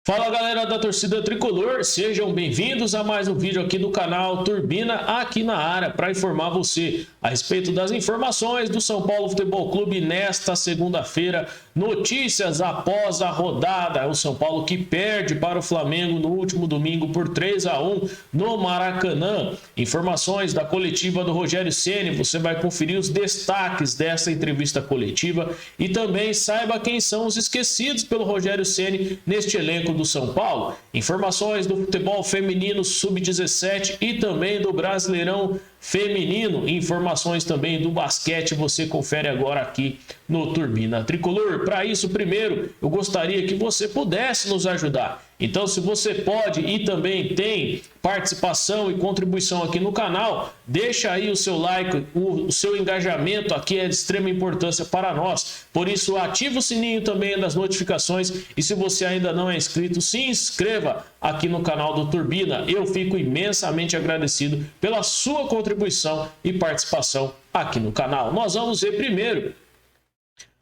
Fala galera da torcida tricolor, sejam bem-vindos a mais um vídeo aqui do canal Turbina aqui na área para informar você a respeito das informações do São Paulo Futebol Clube nesta segunda-feira. Notícias após a rodada, o São Paulo que perde para o Flamengo no último domingo por 3-1 no Maracanã. Informações da coletiva do Rogério Ceni, você vai conferir os destaques dessa entrevista coletiva e também saiba quem são os esquecidos pelo Rogério Ceni neste elenco do São Paulo. Informações do futebol feminino sub-17 e também do Brasileirão feminino. Informações também do basquete você confere agora aqui no Turbina Tricolor. Para isso, primeiro, eu gostaria que você pudesse nos ajudar. Então, se você pode e também tem participação e contribuição aqui no canal, deixa aí o seu like, o seu engajamento aqui é de extrema importância para nós. Por isso, ativa o sininho também das notificações e se você ainda não é inscrito, se inscreva aqui no canal do Turbina. Eu fico imensamente agradecido pela sua contribuição e participação aqui no canal. Nós vamos ver primeiro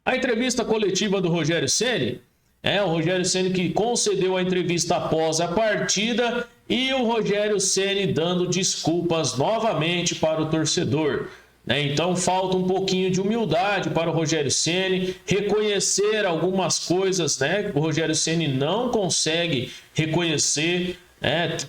a entrevista coletiva do Rogério Ceni. O Rogério Ceni que concedeu a entrevista após a partida e o Rogério Ceni dando desculpas novamente para o torcedor. Então falta um pouquinho de humildade para o Rogério Ceni, reconhecer algumas coisas, que o Rogério Ceni não consegue reconhecer.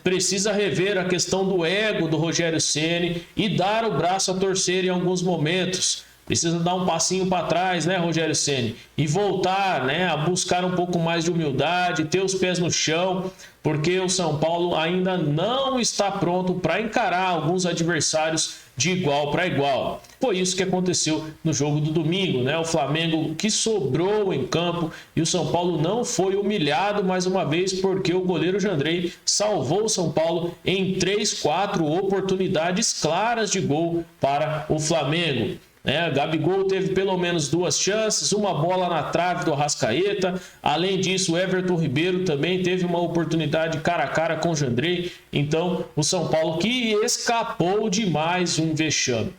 Precisa rever a questão do ego do Rogério Ceni e dar o braço a torcer em alguns momentos. Precisa dar um passinho para trás, Rogério Ceni? E voltar, a buscar um pouco mais de humildade, ter os pés no chão, porque o São Paulo ainda não está pronto para encarar alguns adversários de igual para igual. Foi isso que aconteceu no jogo do domingo, O Flamengo que sobrou em campo e o São Paulo não foi humilhado mais uma vez, porque o goleiro Jandrei salvou o São Paulo em 3-4 oportunidades claras de gol para o Flamengo. Gabigol teve pelo menos 2 chances, uma bola na trave do Arrascaeta. Além disso, o Everton Ribeiro também teve uma oportunidade cara a cara com o Jandrei. Então, o São Paulo que escapou de mais um vexame.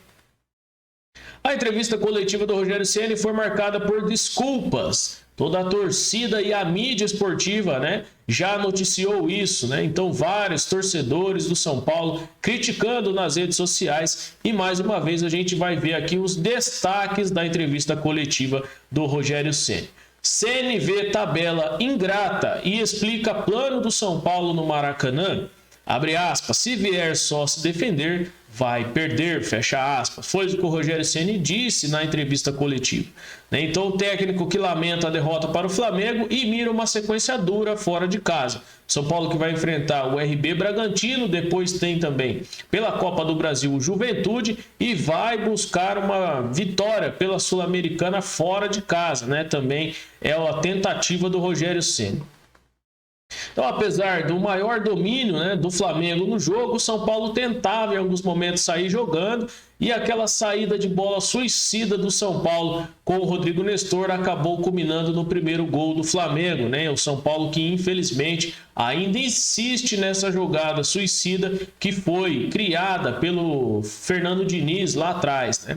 A entrevista coletiva do Rogério Ceni foi marcada por desculpas. Toda a torcida e a mídia esportiva, já noticiou isso, Então, vários torcedores do São Paulo criticando nas redes sociais. E mais uma vez a gente vai ver aqui os destaques da entrevista coletiva do Rogério Ceni. Ceni vê tabela ingrata e explica plano do São Paulo no Maracanã. Abre aspas, se vier só se defender, vai perder, fecha aspas. Foi o que o Rogério Ceni disse na entrevista coletiva. Então o técnico que lamenta a derrota para o Flamengo e mira uma sequência dura fora de casa. São Paulo que vai enfrentar o RB Bragantino, depois tem também pela Copa do Brasil o Juventude e vai buscar uma vitória pela Sul-Americana fora de casa. Também é a tentativa do Rogério Ceni. Então, apesar do maior domínio do Flamengo no jogo, o São Paulo tentava em alguns momentos sair jogando e aquela saída de bola suicida do São Paulo com o Rodrigo Nestor acabou culminando no primeiro gol do Flamengo. O São Paulo que infelizmente ainda insiste nessa jogada suicida que foi criada pelo Fernando Diniz lá atrás.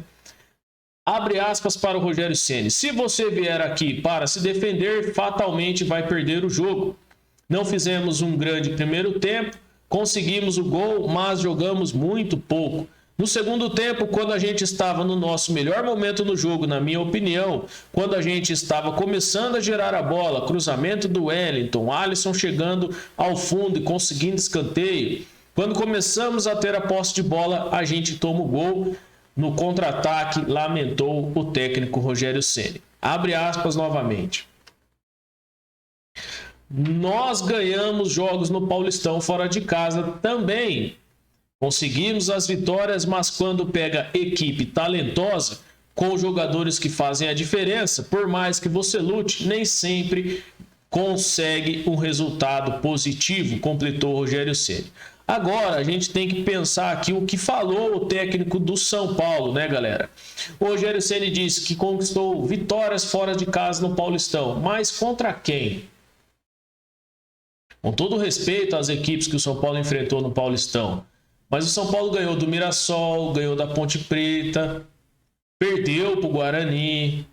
Abre aspas para o Rogério Ceni. Se você vier aqui para se defender, fatalmente vai perder o jogo. Não fizemos um grande primeiro tempo, conseguimos o gol, mas jogamos muito pouco. No segundo tempo, quando a gente estava no nosso melhor momento no jogo, na minha opinião, quando a gente estava começando a gerar a bola, cruzamento do Wellington, Alisson chegando ao fundo e conseguindo escanteio, quando começamos a ter a posse de bola, a gente toma o gol no contra-ataque, lamentou o técnico Rogério Ceni. Abre aspas novamente. Nós ganhamos jogos no Paulistão fora de casa também. Conseguimos as vitórias, mas quando pega equipe talentosa, com jogadores que fazem a diferença, por mais que você lute, nem sempre consegue um resultado positivo, completou Rogério Ceni. Agora, a gente tem que pensar aqui o que falou o técnico do São Paulo, galera? O Rogério Ceni disse que conquistou vitórias fora de casa no Paulistão, mas contra quem? Com todo respeito às equipes que o São Paulo enfrentou no Paulistão. Mas o São Paulo ganhou do Mirassol, ganhou da Ponte Preta, perdeu para o Guarani,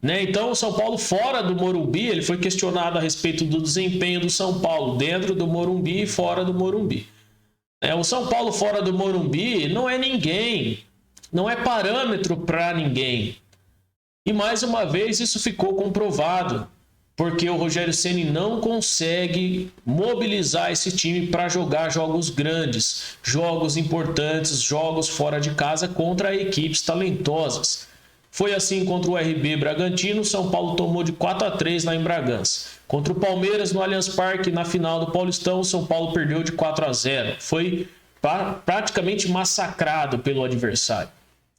né? Então, o São Paulo fora do Morumbi, ele foi questionado a respeito do desempenho do São Paulo dentro do Morumbi e fora do Morumbi. O São Paulo fora do Morumbi não é ninguém, não é parâmetro para ninguém. E mais uma vez isso ficou comprovado, porque o Rogério Ceni não consegue mobilizar esse time para jogar jogos grandes, jogos importantes, jogos fora de casa contra equipes talentosas. Foi assim contra o RB Bragantino, o São Paulo tomou de 4-3 lá em Bragança. Contra o Palmeiras no Allianz Parque, na final do Paulistão, o São Paulo perdeu de 4-0. Foi praticamente massacrado pelo adversário.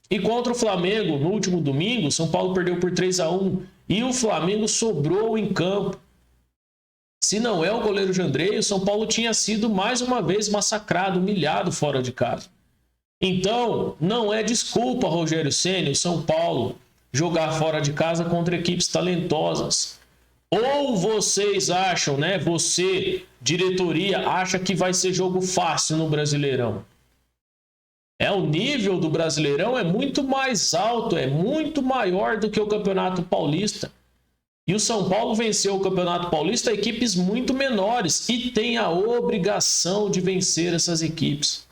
E contra o Flamengo, no último domingo, o São Paulo perdeu por 3-1 e o Flamengo sobrou em campo. Se não é o goleiro Jandrei, o São Paulo tinha sido mais uma vez massacrado, humilhado fora de casa. Então, não é desculpa, Rogério Ceni, o São Paulo jogar fora de casa contra equipes talentosas. Ou vocês acham, né? Você, diretoria, acha que vai ser jogo fácil no Brasileirão? O nível do Brasileirão é muito mais alto, é muito maior do que o Campeonato Paulista. E o São Paulo venceu o Campeonato Paulista a equipes muito menores e tem a obrigação de vencer essas equipes.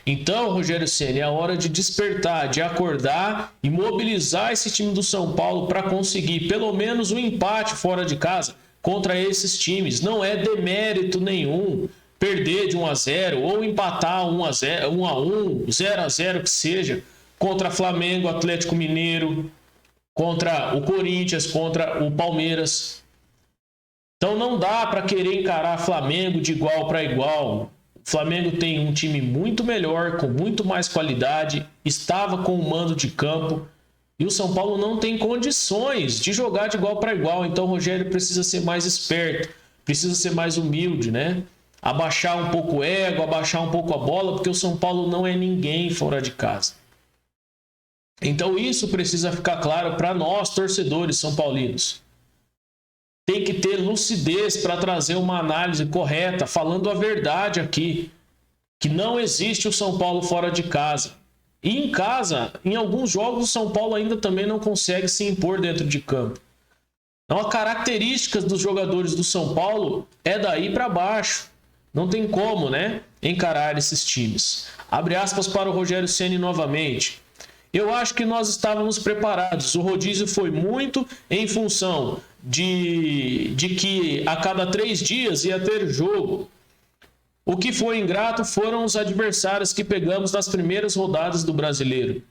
Então, Rogério Ceni, é hora de despertar, de acordar e mobilizar esse time do São Paulo para conseguir pelo menos um empate fora de casa contra esses times. Não é demérito nenhum perder de 1-0 ou empatar 1-0, 1-1, 0-0 que seja, contra Flamengo, Atlético Mineiro, contra o Corinthians, contra o Palmeiras. Então não dá para querer encarar Flamengo de igual para igual. O Flamengo tem um time muito melhor, com muito mais qualidade, estava com o mando de campo e o São Paulo não tem condições de jogar de igual para igual. Então o Rogério precisa ser mais esperto, precisa ser mais humilde, né? Abaixar um pouco o ego, abaixar um pouco a bola, porque o São Paulo não é ninguém fora de casa. Então isso precisa ficar claro para nós, torcedores são paulinos. Tem que ter lucidez para trazer uma análise correta, falando a verdade aqui, que não existe o São Paulo fora de casa. E em casa, em alguns jogos, o São Paulo ainda também não consegue se impor dentro de campo. Então, as características dos jogadores do São Paulo é daí para baixo. Não tem como, né, encarar esses times. Abre aspas para o Rogério Ceni novamente. Eu acho que nós estávamos preparados. O rodízio foi muito em função de que a cada 3 dias ia ter jogo. O que foi ingrato foram os adversários que pegamos nas primeiras rodadas do Brasileiro.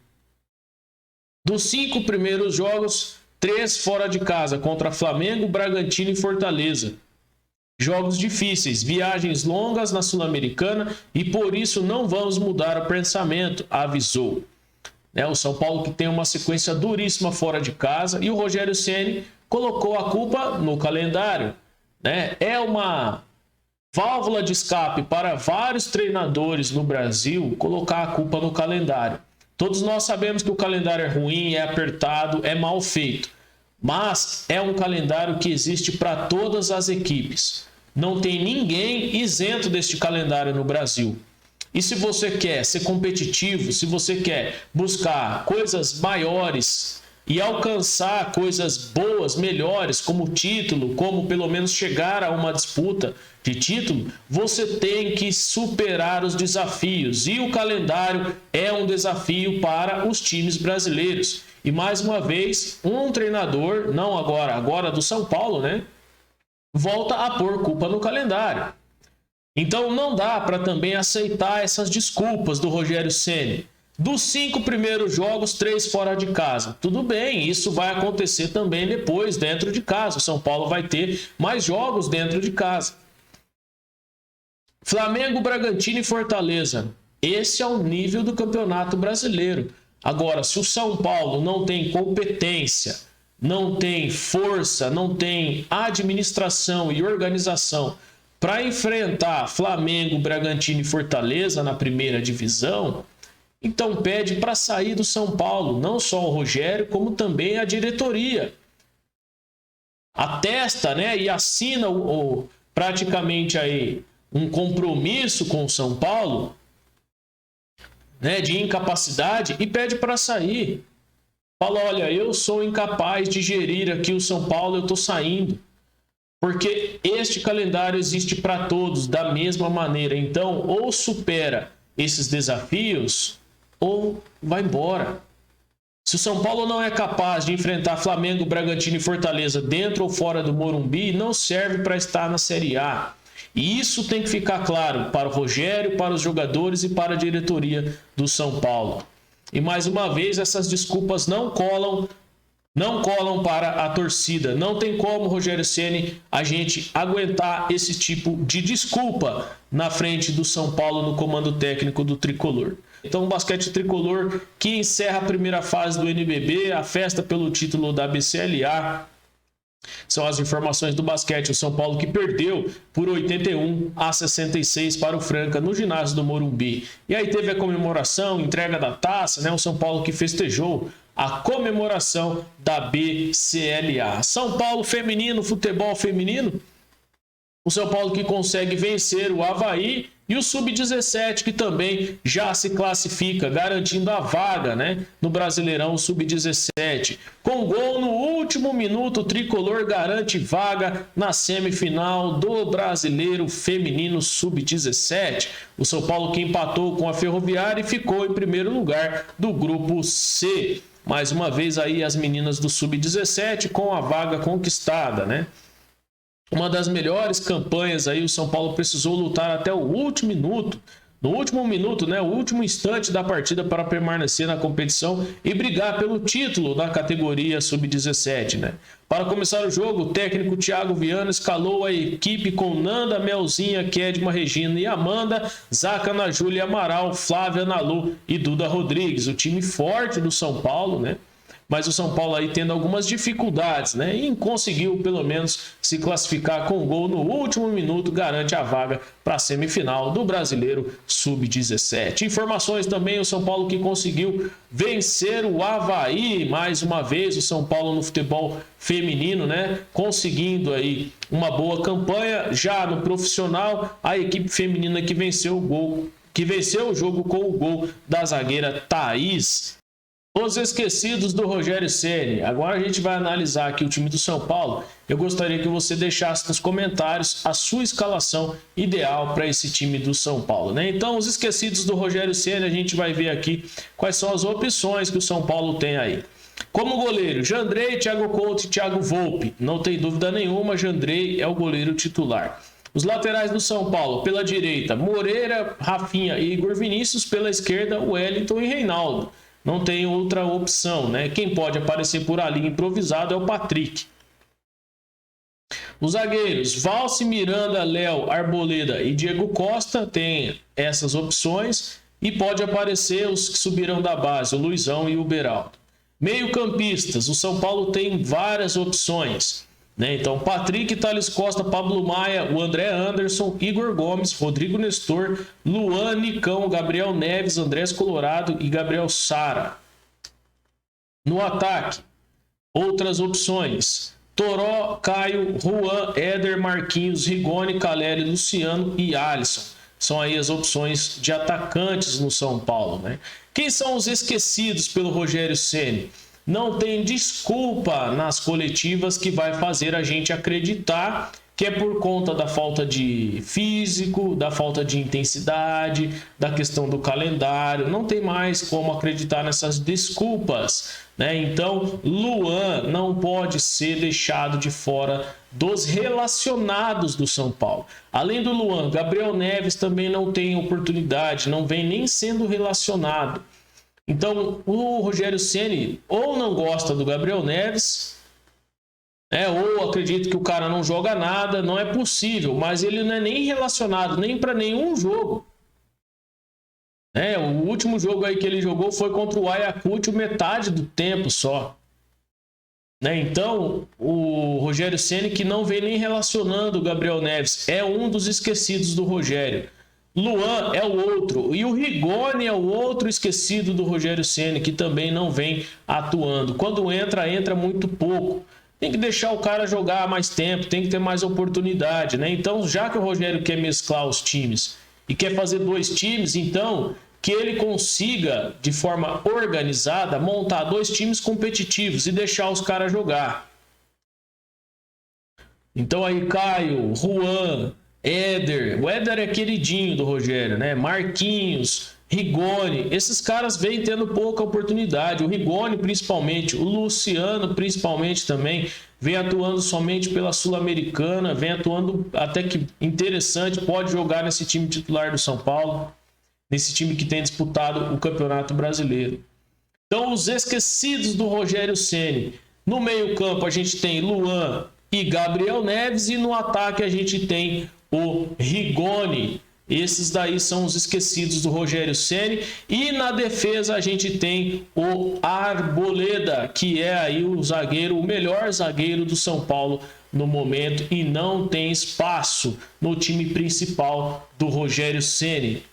Dos 5 primeiros jogos, 3 fora de casa, contra Flamengo, Bragantino e Fortaleza. Jogos difíceis, viagens longas na Sul-Americana e por isso não vamos mudar o pensamento, avisou. O São Paulo que tem uma sequência duríssima fora de casa e o Rogério Ceni colocou a culpa no calendário. É uma válvula de escape para vários treinadores no Brasil colocar a culpa no calendário. Todos nós sabemos que o calendário é ruim, é apertado, é mal feito. Mas é um calendário que existe para todas as equipes. Não tem ninguém isento deste calendário no Brasil. E se você quer ser competitivo, se você quer buscar coisas maiores e alcançar coisas boas, melhores, como título, como pelo menos chegar a uma disputa de título, você tem que superar os desafios. E o calendário é um desafio para os times brasileiros. E mais uma vez, um treinador, não agora do São Paulo, volta a pôr culpa no calendário. Então não dá para também aceitar essas desculpas do Rogério Ceni. Dos 5 primeiros jogos, 3 fora de casa. Tudo bem, isso vai acontecer também depois dentro de casa. O São Paulo vai ter mais jogos dentro de casa. Flamengo, Bragantino e Fortaleza. Esse é o nível do Campeonato Brasileiro. Agora, se o São Paulo não tem competência, não tem força, não tem administração e organização para enfrentar Flamengo, Bragantino e Fortaleza na primeira divisão, então pede para sair do São Paulo, não só o Rogério, como também a diretoria. Atesta, e assina praticamente aí um compromisso com o São Paulo, de incapacidade e pede para sair. fala, olha, eu sou incapaz de gerir aqui o São Paulo, eu estou saindo. Porque este calendário existe para todos da mesma maneira. Então, ou supera esses desafios, ou vai embora. Se o São Paulo não é capaz de enfrentar Flamengo, Bragantino e Fortaleza dentro ou fora do Morumbi, não serve para estar na Série A. E isso tem que ficar claro para o Rogério, para os jogadores e para a diretoria do São Paulo. E mais uma vez, essas desculpas não colam para a torcida. Não tem como, Rogério Ceni, a gente aguentar esse tipo de desculpa na frente do São Paulo no comando técnico do Tricolor. Então, o basquete tricolor que encerra a primeira fase do NBB, a festa pelo título da BCLA. São as informações do basquete. O São Paulo que perdeu por 81-66 para o Franca no ginásio do Morumbi. E aí teve a comemoração, entrega da taça, né? O São Paulo que festejou a comemoração da BCLA. São Paulo feminino, futebol feminino. O São Paulo que consegue vencer o Avaí e o Sub-17 que também já se classifica, garantindo a vaga, né, no Brasileirão Sub-17. Com gol no último minuto, o Tricolor garante vaga na semifinal do Brasileiro Feminino Sub-17. O São Paulo que empatou com a Ferroviária e ficou em primeiro lugar do Grupo C. Mais uma vez aí as meninas do Sub-17 com a vaga conquistada, né? Uma das melhores campanhas aí, o São Paulo precisou lutar até o último minuto. No último minuto, né, o último instante da partida para permanecer na competição e brigar pelo título da categoria Sub-17, né? Para começar o jogo, o técnico Thiago Viana escalou a equipe com Nanda, Melzinha, Kedma, Regina e Amanda, Zaca, Ana Júlia, Amaral, Flávia, Nalu e Duda Rodrigues. O time forte do São Paulo, né? Mas o São Paulo aí tendo algumas dificuldades, né? E conseguiu pelo menos se classificar com gol no último minuto, garante a vaga para a semifinal do Brasileiro Sub-17. Informações também, o São Paulo que conseguiu vencer o Avaí, mais uma vez o São Paulo no futebol feminino, né? Conseguindo aí uma boa campanha, já no profissional, a equipe feminina que venceu o jogo com o gol da zagueira Thaís. Os esquecidos do Rogério Ceni. Agora a gente vai analisar aqui o time do São Paulo. Eu gostaria que você deixasse nos comentários a sua escalação ideal para esse time do São Paulo, né? Então, os esquecidos do Rogério Ceni, a gente vai ver aqui quais são as opções que o São Paulo tem aí. Como goleiro, Jandrei, Thiago Couto e Thiago Volpi. Não tem dúvida nenhuma, Jandrei é o goleiro titular. Os laterais do São Paulo, pela direita, Moreira, Rafinha e Igor Vinícius. Pela esquerda, Wellington e Reinaldo. Não tem outra opção, né? Quem pode aparecer por ali improvisado é o Patrick. Os zagueiros, Valse, Miranda, Léo, Arboleda e Diego Costa tem essas opções. E pode aparecer os que subirão da base, o Luizão e o Beraldo. Meio-campistas, o São Paulo tem várias opções, né? Então, Patrick, Thales Costa, Pablo Maia, o André Anderson, Igor Gomes, Rodrigo Nestor, Luan, Nicão, Gabriel Neves, Andrés Colorado e Gabriel Sara. No ataque, outras opções: Toró, Caio, Juan, Éder, Marquinhos, Rigoni, Caleri, Luciano e Alisson. São aí as opções de atacantes no São Paulo, né? Quem são os esquecidos pelo Rogério Ceni? Não tem desculpa nas coletivas que vai fazer a gente acreditar que é por conta da falta de físico, da falta de intensidade, da questão do calendário. Não tem mais como acreditar nessas desculpas, né? Então, Luan não pode ser deixado de fora dos relacionados do São Paulo. Além do Luan, Gabriel Neves também não tem oportunidade, não vem nem sendo relacionado. Então, o Rogério Ceni ou não gosta do Gabriel Neves, ou acredita que o cara não joga nada, não é possível, mas ele não é nem relacionado, nem para nenhum jogo. O último jogo aí que ele jogou foi contra o Ayacucho, metade do tempo só. Então, o Rogério Ceni, que não vem nem relacionando o Gabriel Neves, é um dos esquecidos do Rogério. Luan é o outro, e o Rigoni é o outro esquecido do Rogério Ceni, que também não vem atuando. Quando entra muito pouco. Tem que deixar o cara jogar mais tempo, tem que ter mais oportunidade, né? Então, já que o Rogério quer mesclar os times e quer fazer dois times, então que ele consiga, de forma organizada, montar 2 times competitivos e deixar os caras jogar. Então aí Caio, Juan, Éder, o Éder é queridinho do Rogério, né? Marquinhos, Rigoni, esses caras vêm tendo pouca oportunidade. O Rigoni principalmente, o Luciano principalmente também, vem atuando somente pela Sul-Americana, vem atuando até que interessante, pode jogar nesse time titular do São Paulo, nesse time que tem disputado o Campeonato Brasileiro. Então, os esquecidos do Rogério Ceni. No meio-campo a gente tem Luan e Gabriel Neves, e no ataque a gente tem o Rigoni. Esses daí são os esquecidos do Rogério Ceni. E na defesa a gente tem o Arboleda, que é aí o zagueiro, o melhor zagueiro do São Paulo no momento, e não tem espaço no time principal do Rogério Ceni.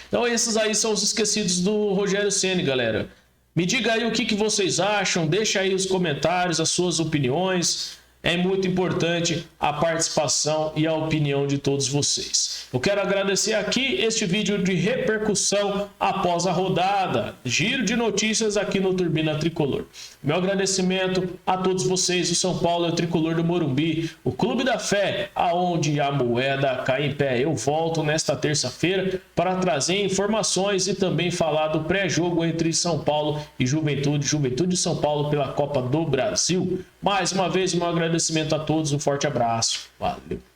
Então esses aí são os esquecidos do Rogério Ceni, galera. Me diga aí o que vocês acham, deixa aí os comentários, as suas opiniões. É muito importante a participação e a opinião de todos vocês. Eu quero agradecer aqui este vídeo de repercussão após a rodada. Giro de notícias aqui no Turbina Tricolor. Meu agradecimento a todos vocês. O São Paulo é o tricolor do Morumbi, o Clube da Fé, aonde a moeda cai em pé. Eu volto nesta terça-feira para trazer informações e também falar do pré-jogo entre São Paulo e Juventude. Juventude e São Paulo pela Copa do Brasil. Mais uma vez, meu agradecimento a todos, um forte abraço. Valeu!